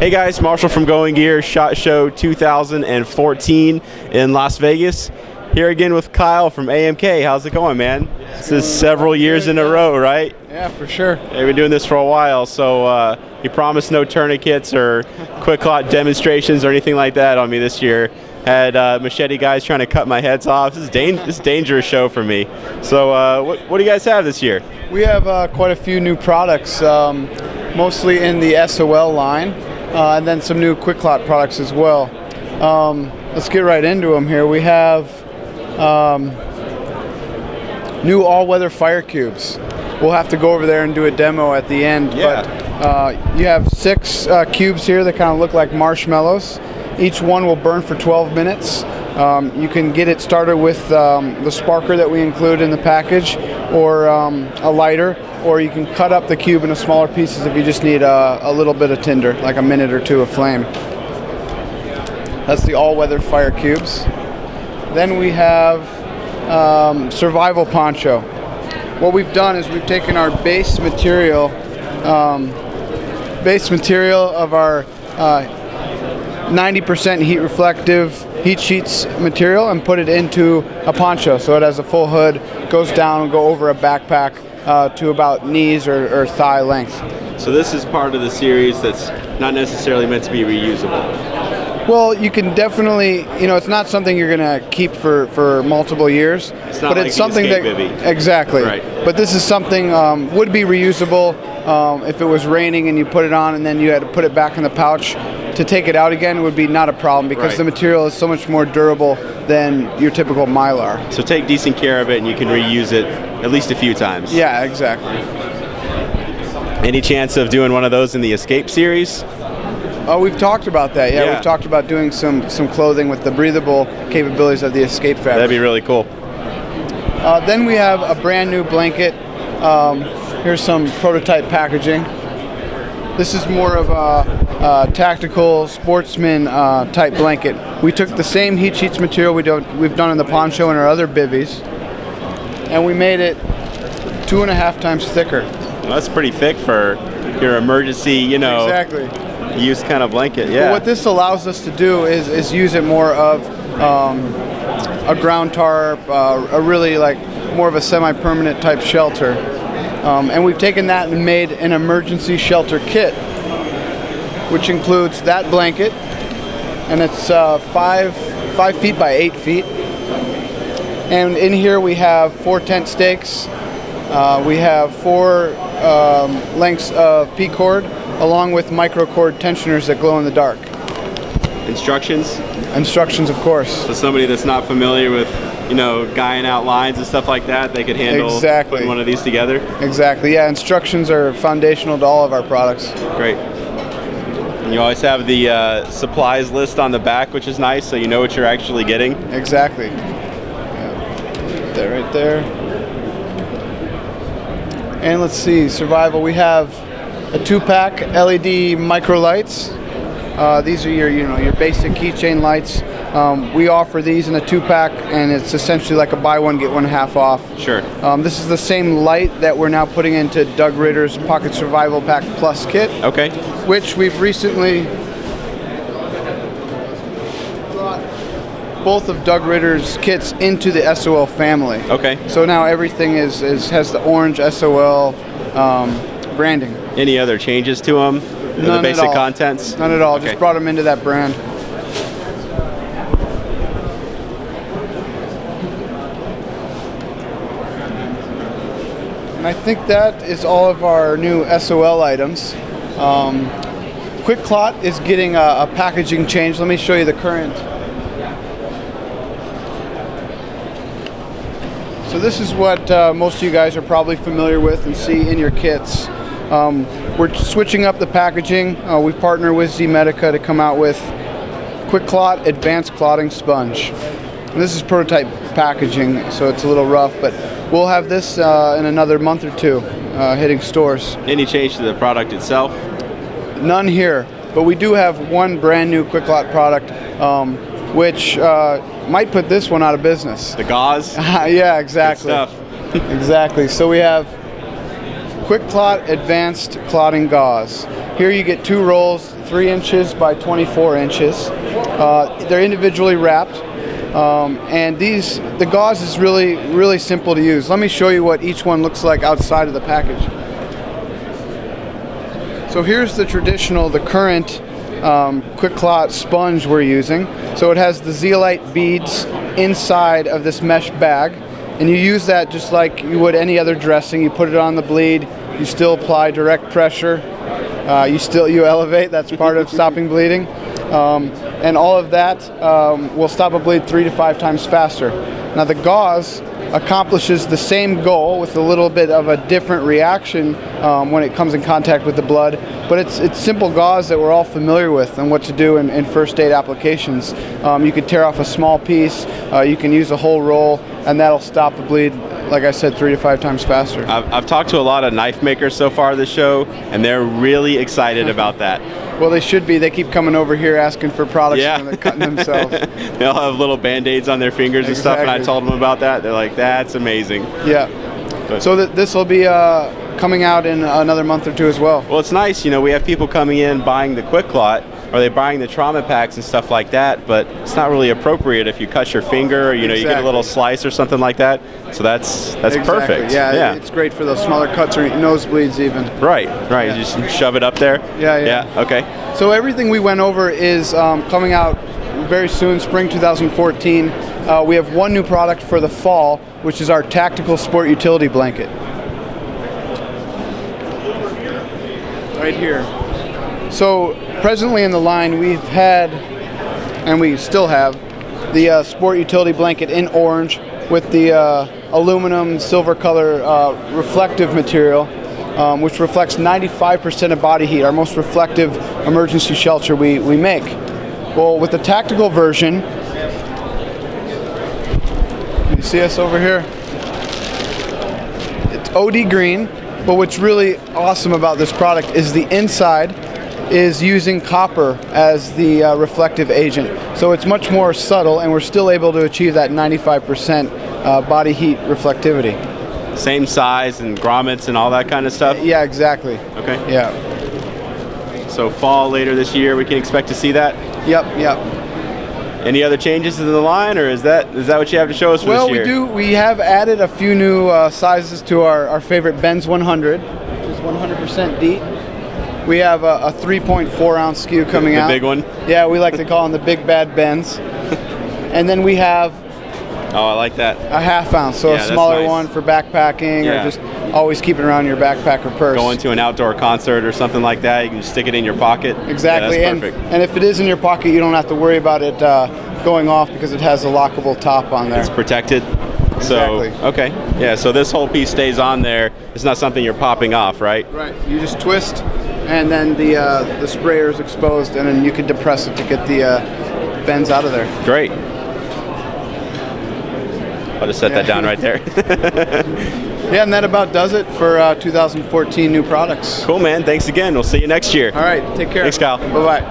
Hey guys, Marshall from Going Gear, SHOT Show 2014 in Las Vegas. Here again with Kyle from AMK. How's it going, man? This is several years in a row, right? Yeah, for sure. They've been doing this for a while, so you promised no tourniquets or quick clot demonstrations or anything like that on me this year. Had machete guys trying to cut my heads off. This is a dangerous show for me. So what do you guys have this year? We have quite a few new products, mostly in the SOL line, and then some new quick clot products as well. Let's get right into them here. We have new all-weather fire cubes. We'll have to go over there and do a demo at the end. Yeah. But you have 6 cubes here that kind of look like marshmallows. Each one will burn for 12 minutes. You can get it started with the sparker that we include in the package, or a lighter, or you can cut up the cube into smaller pieces if you just need a little bit of tinder, like a minute or two of flame. That's the all-weather fire cubes. Then we have survival poncho. What we've done is we've taken our base material of our 90% heat reflective heat sheets material and put it into a poncho, so it has a full hood, goes down and go over a backpack to about knees or thigh length. So this is part of the series that's not necessarily meant to be reusable. Well, you can definitely, it's not something you're going to keep for multiple years. It's not, but like it's something that bivvy. Exactly. Right. But this is something would be reusable if it was raining and you put it on and then you had to put it back in the pouch. To take it out again would be not a problem because right. The material is so much more durable than your typical Mylar. So take decent care of it and you can reuse it at least a few times. Yeah, exactly. Any chance of doing one of those in the Escape series? Oh, we've talked about that. Yeah, we've talked about doing some clothing with the breathable capabilities of the Escape fabric. That'd be really cool. Then we have a brand new blanket. Here's some prototype packaging. This is more of a tactical sportsman type blanket. We took the same heat sheets material we've done in the poncho and our other bivvies, and we made it 2.5 times thicker. Well, that's pretty thick for your emergency, Exactly. use kind of blanket. Yeah. But what this allows us to do is use it more of a ground tarp, a really more of a semi-permanent type shelter. And we've taken that and made an emergency shelter kit, which includes that blanket, and it's 5 feet by 8 feet. And in here we have 4 tent stakes. We have 4 lengths of P-cord, along with micro-cord tensioners that glow in the dark. Instructions? Instructions, of course. So somebody that's not familiar with guying out lines and stuff like that, they could handle putting one of these together? Exactly, yeah. Instructions are foundational to all of our products. Great. And you always have the supplies list on the back, which is nice, so you know what you're actually getting. Exactly. Yeah. Right there. And let's see, survival. We have a 2-pack LED micro lights. These are your basic keychain lights. We offer these in a 2-pack, and it's essentially like a buy one get one half off. Sure. This is the same light that we're now putting into Doug Ritter's Pocket Survival Pack Plus kit. Okay. Which we've recently brought both of Doug Ritter's kits into the SOL family. Okay. So now everything has the orange SOL branding. Any other changes to them? None the basic at all. contents? None at all. Okay. Just brought them into that brand. And I think that is all of our new SOL items. Quick Clot is getting a packaging change. Let me show you the current. So this is what most of you guys are probably familiar with and see in your kits. We're switching up the packaging. We partner with Z-Medica to come out with Quick Clot Advanced Clotting Sponge. And this is prototype packaging, so it's a little rough, but we'll have this in another month or 2 hitting stores. Any change to the product itself? None here, but we do have one brand new Quick Clot product, which might put this one out of business. The gauze? Yeah, exactly. Good stuff. Exactly. So we have Quick Clot Advanced Clotting Gauze. Here you get 2 rolls, 3 inches by 24 inches. They're individually wrapped. And the gauze is really simple to use. Let me show you what each one looks like outside of the package. So here's the current Quick Clot sponge we're using. So it has the zeolite beads inside of this mesh bag, and you use that just like you would any other dressing. You put it on the bleed, you still apply direct pressure, you elevate, that's part of stopping bleeding. And all of that will stop a bleed 3 to 5 times faster. Now the gauze accomplishes the same goal with a little bit of a different reaction when it comes in contact with the blood, but it's simple gauze that we're all familiar with and what to do in first aid applications. You could tear off a small piece, you can use a whole roll, and that'll stop the bleed, like I said, 3 to 5 times faster. I've talked to a lot of knife makers so far this show, and they're really excited about that. Well, they should be. They keep coming over here asking for products when they're cutting themselves. They'll have little band-aids on their fingers and stuff, and I told them about that. They're like, that's amazing. Yeah. But, so this will be coming out in another month or 2 as well. Well, it's nice. You know, we have people coming in buying the Quick Clot, or they're buying the trauma packs and stuff like that, but it's not really appropriate if you cut your finger, or, you know, you get a little slice or something like that. So that's perfect. Yeah, it's great for those smaller cuts or nosebleeds even. Right. You just shove it up there. Yeah. Okay. So everything we went over is coming out very soon, spring 2014. We have one new product for the fall, which is our tactical sport utility blanket. Right here. So presently in the line we've had, and we still have, the sport utility blanket in orange with the aluminum silver color reflective material, which reflects 95% of body heat, our most reflective emergency shelter we make. Well, with the tactical version, you see us over here? It's OD green, but what's really awesome about this product is the inside is using copper as the reflective agent. So it's much more subtle, and we're still able to achieve that 95% body heat reflectivity. Same size and grommets and all that kind of stuff? Yeah, exactly. Okay. Yeah. So fall later this year, we can expect to see that? Yep. Any other changes in the line, or is that what you have to show us for this year? Well, we have added a few new sizes to our favorite Benz 100, which is 100% DEET. We have a 3.4 ounce SKU coming out. The big one? Yeah, we like to call them the big bad Benz. And then we have I like that. A ½ ounce, so a smaller one for backpacking or just always keep it around your backpack or purse. Going to an outdoor concert or something like that, you can just stick it in your pocket. Exactly. Yeah, that's perfect. And if it is in your pocket, you don't have to worry about it going off because it has a lockable top on there. It's protected. Exactly. So, okay. Yeah, so this whole piece stays on there. It's not something you're popping off, right? Right. You just twist, and then the sprayer is exposed, and then you can depress it to get the bends out of there. Great. I'll just set that down right there. Yeah, and that about does it for 2014 new products. Cool, man. Thanks again. We'll see you next year. All right. Take care. Thanks, Kyle. Bye-bye.